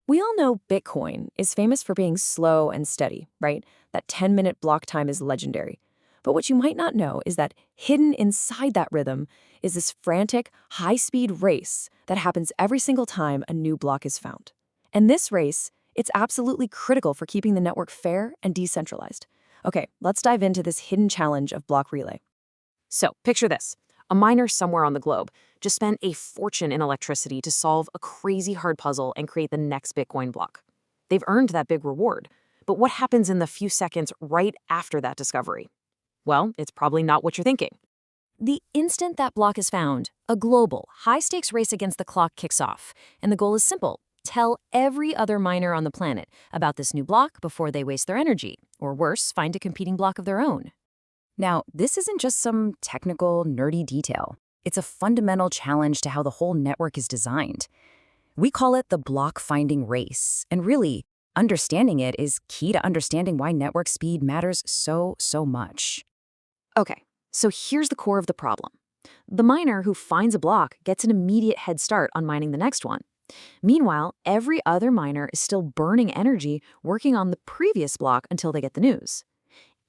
We all know Bitcoin is famous for being slow and steady, right? That 10-minute block time is legendary. But what you might not know is that hidden inside that rhythm is this frantic, high-speed race that happens every single time a new block is found. And this race, it's absolutely critical for keeping the network fair and decentralized. Okay, let's dive into this hidden challenge of block relay. So, picture this. A miner somewhere on the globe just spent a fortune in electricity to solve a crazy hard puzzle and create the next Bitcoin block. They've earned that big reward. But what happens in the few seconds right after that discovery? Well, it's probably not what you're thinking. The instant that block is found, a global, high-stakes race against the clock kicks off. And the goal is simple. Tell every other miner on the planet about this new block before they waste their energy, or worse, find a competing block of their own. Now, this isn't just some technical, nerdy detail. It's a fundamental challenge to how the whole network is designed. We call it the block finding race, and really, understanding it is key to understanding why network speed matters so much. Okay, so here's the core of the problem. The miner who finds a block gets an immediate head start on mining the next one. Meanwhile, every other miner is still burning energy working on the previous block until they get the news.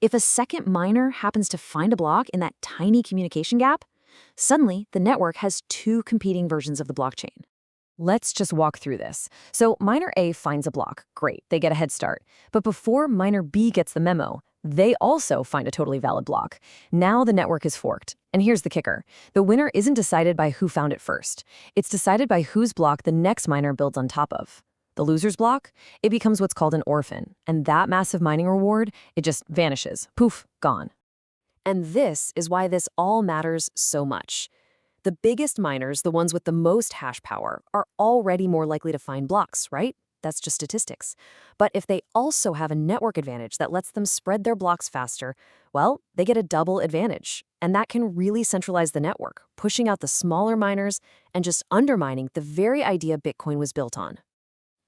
If a second miner happens to find a block in that tiny communication gap, suddenly the network has two competing versions of the blockchain. Let's just walk through this. So miner A finds a block. Great, they get a head start. But before miner B gets the memo, they also find a totally valid block. Now the network is forked. And here's the kicker. The winner isn't decided by who found it first. It's decided by whose block the next miner builds on top of. The loser's block, it becomes what's called an orphan. And that massive mining reward, it just vanishes. Poof, gone. And this is why this all matters so much. The biggest miners, the ones with the most hash power, are already more likely to find blocks, right? That's just statistics. But if they also have a network advantage that lets them spread their blocks faster, well, they get a double advantage. And that can really centralize the network, pushing out the smaller miners and just undermining the very idea Bitcoin was built on.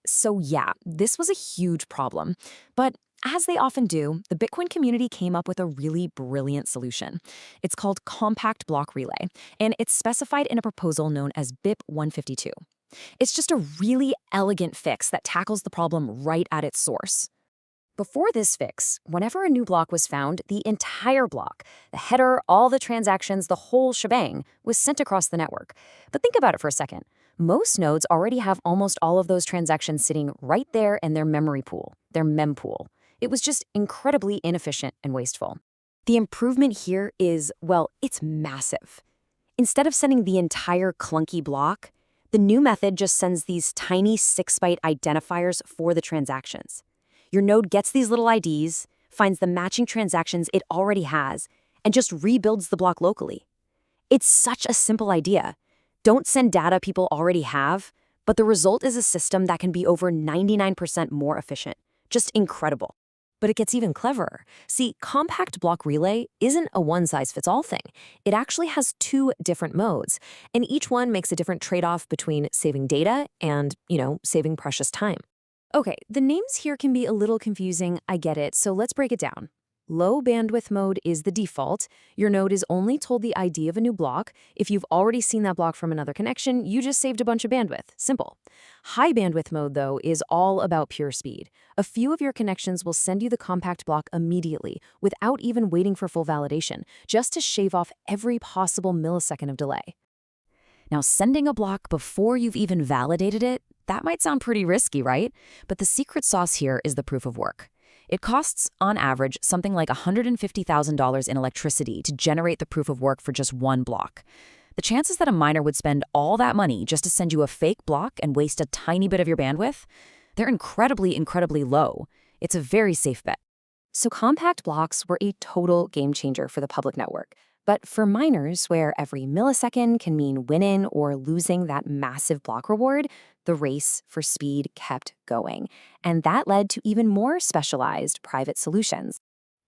So yeah, this was a huge problem. But as they often do, the Bitcoin community came up with a really brilliant solution. It's called compact block relay, and it's specified in a proposal known as BIP 152. It's just a really elegant fix that tackles the problem right at its source. Before this fix, whenever a new block was found, the entire block, the header, all the transactions, the whole shebang, was sent across the network. But think about it for a second. Most nodes already have almost all of those transactions sitting right there in their memory pool, their mempool. It was just incredibly inefficient and wasteful. The improvement here is, well, it's massive. Instead of sending the entire clunky block, the new method just sends these tiny 6-byte identifiers for the transactions. Your node gets these little IDs, finds the matching transactions it already has, and just rebuilds the block locally. It's such a simple idea. Don't send data people already have, but the result is a system that can be over 99% more efficient. Just incredible. But it gets even cleverer. See, compact block relay isn't a one-size-fits-all thing. It actually has two different modes, and each one makes a different trade-off between saving data and, saving precious time. Okay, the names here can be a little confusing, I get it, so let's break it down. Low bandwidth mode is the default. Your node is only told the ID of a new block. If you've already seen that block from another connection, you just saved a bunch of bandwidth. Simple. High bandwidth mode, though, is all about pure speed. A few of your connections will send you the compact block immediately, without even waiting for full validation, just to shave off every possible millisecond of delay. Now, sending a block before you've even validated it, that might sound pretty risky, right? But the secret sauce here is the proof of work. It costs, on average, something like $150,000 in electricity to generate the proof of work for just one block. The chances that a miner would spend all that money just to send you a fake block and waste a tiny bit of your bandwidth, they're incredibly low. It's a very safe bet. So compact blocks were a total game changer for the public network. But for miners, where every millisecond can mean winning or losing that massive block reward, the race for speed kept going. And that led to even more specialized private solutions.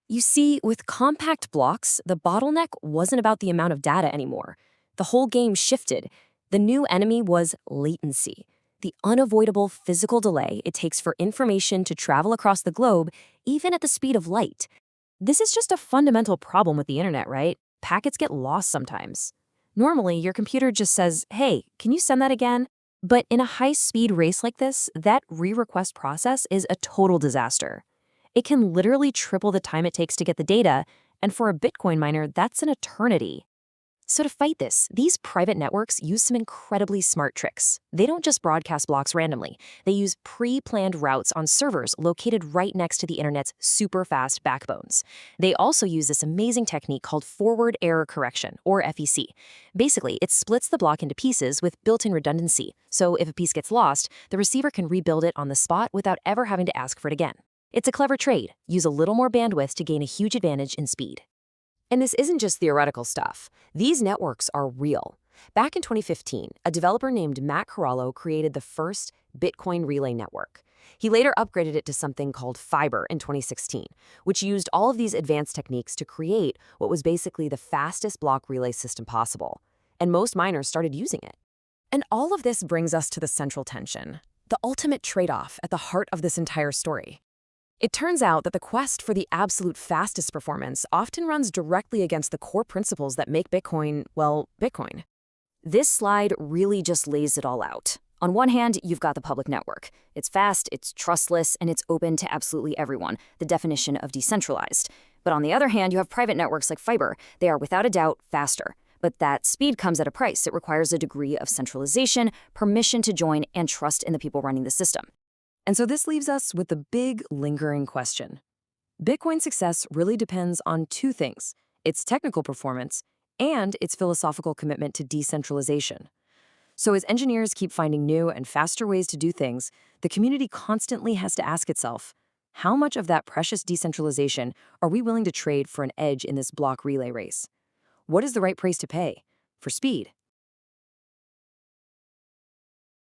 You see, with compact blocks, the bottleneck wasn't about the amount of data anymore. The whole game shifted. The new enemy was latency, the unavoidable physical delay it takes for information to travel across the globe, even at the speed of light. This is just a fundamental problem with the internet, right? Packets get lost sometimes. Normally, your computer just says, hey, can you send that again? But in a high-speed race like this, that re-request process is a total disaster. It can literally triple the time it takes to get the data, and for a Bitcoin miner, that's an eternity. So to fight this, these private networks use some incredibly smart tricks. They don't just broadcast blocks randomly. They use pre-planned routes on servers located right next to the internet's super fast backbones. They also use this amazing technique called forward error correction, or FEC. Basically, it splits the block into pieces with built-in redundancy. So if a piece gets lost, the receiver can rebuild it on the spot without ever having to ask for it again. It's a clever trade. Use a little more bandwidth to gain a huge advantage in speed. And this isn't just theoretical stuff. These networks are real. Back in 2015, a developer named Matt Corallo created the first Bitcoin relay network. He later upgraded it to something called Fiber in 2016, which used all of these advanced techniques to create what was basically the fastest block relay system possible. And most miners started using it. And all of this brings us to the central tension, the ultimate trade-off at the heart of this entire story. It turns out that the quest for the absolute fastest performance often runs directly against the core principles that make Bitcoin, well, Bitcoin. This slide really just lays it all out. On one hand, you've got the public network. It's fast, it's trustless, and it's open to absolutely everyone, the definition of decentralized. But on the other hand, you have private networks like Fiber. They are without a doubt faster. But that speed comes at a price. It requires a degree of centralization, permission to join, and trust in the people running the system. And so this leaves us with the big, lingering question. Bitcoin's success really depends on two things: its technical performance and its philosophical commitment to decentralization. So as engineers keep finding new and faster ways to do things, the community constantly has to ask itself, how much of that precious decentralization are we willing to trade for an edge in this block relay race? What is the right price to pay? For speed,